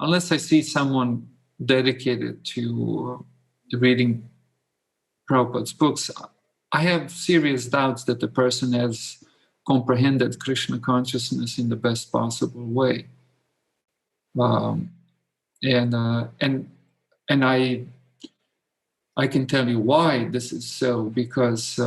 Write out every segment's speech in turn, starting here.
unless I see someone dedicated to reading Prabhupada's books, I have serious doubts that the person has comprehended Krishna consciousness in the best possible way. And I can tell you why this is so, because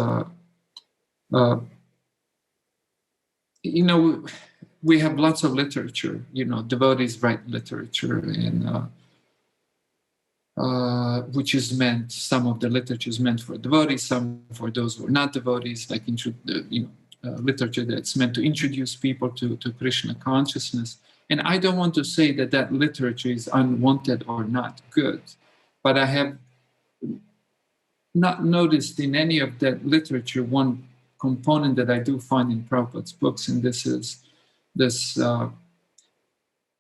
we have lots of literature. Devotees write literature, and which is meant. Some of the literature is meant for devotees, some for those who are not devotees, like literature that's meant to introduce people to Krishna consciousness. And I don't want to say that literature is unwanted or not good, but I have not noticed in any of that literature one component that I do find in Prabhupada's books, and this is this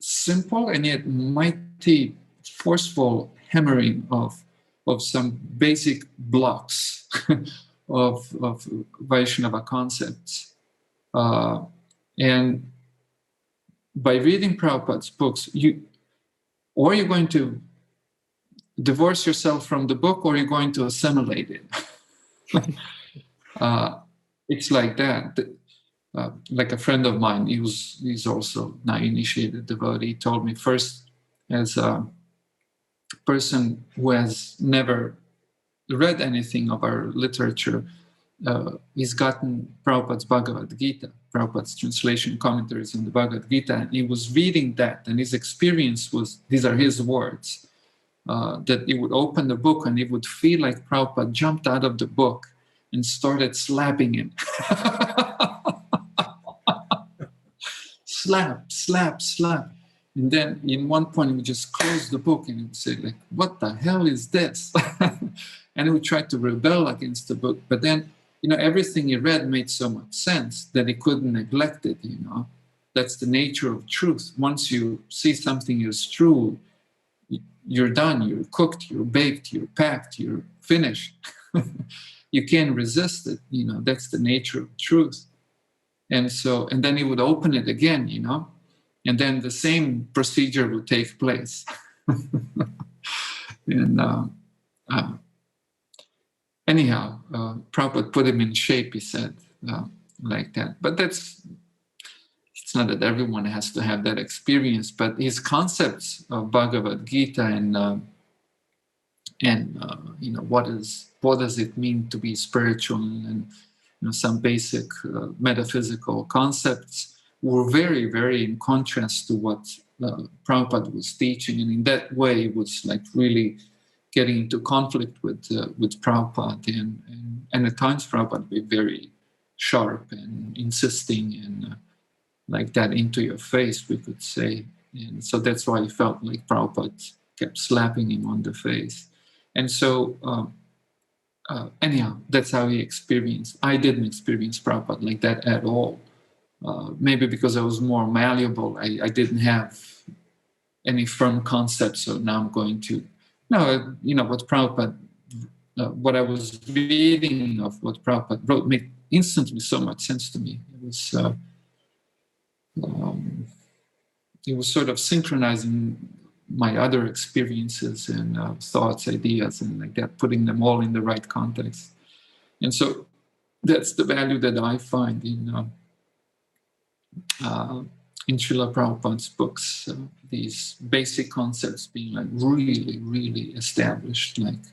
simple and yet mighty, forceful hammering of some basic blocks of Vaishnava concepts. And by reading Prabhupada's books, you're going to divorce yourself from the book, or you're going to assimilate it. It's like that. Like a friend of mine, he's also now initiated devotee, told me, first, as a person who has never read anything of our literature, he's gotten Prabhupada's Bhagavad Gita, Prabhupada's translation commentaries in the Bhagavad Gita, and he was reading that, and his experience was, these are his words, that he would open the book and he would feel like Prabhupada jumped out of the book and started slapping him. Slap, slap, slap. And then in one point he would just close the book and he would say, like, what the hell is this? And he would try to rebel against the book. But then, everything he read made so much sense that he couldn't neglect it, That's the nature of truth. Once you see something is true, you're done, you're cooked, you're baked, you're packed, you're finished. You can't resist it, that's the nature of truth. And then he would open it again, and then the same procedure would take place. And anyhow, Prabhupada put him in shape, he said, like that. But it's not that everyone has to have that experience, but his concepts of Bhagavad Gita and what does it mean to be spiritual, and some basic metaphysical concepts were very, very in contrast to what Prabhupada was teaching, and in that way it was like really getting into conflict with Prabhupada, and at times Prabhupada would be very sharp and insisting and like that into your face, we could say. And so that's why he felt like Prabhupada kept slapping him on the face. And so anyhow, that's how he experienced. I didn't experience Prabhupada like that at all. Maybe because I was more malleable. I didn't have any firm concepts, so now I'm going to... No, what Prabhupada, what I was reading of what Prabhupada wrote made instantly so much sense to me. It was sort of synchronizing my other experiences and thoughts, ideas, and like that, putting them all in the right context. And so that's the value that I find in Srila Prabhupada's books, these basic concepts being like really, really established, like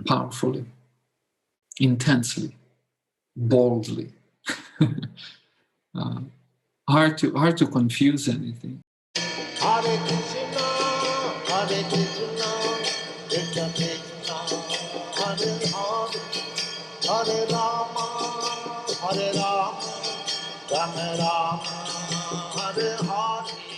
powerfully, intensely, boldly. Hard to confuse anything. Hare Krishna, Krishna Krishna, Hare Hare, Hare Rama, Rama Rama, Hare Hare.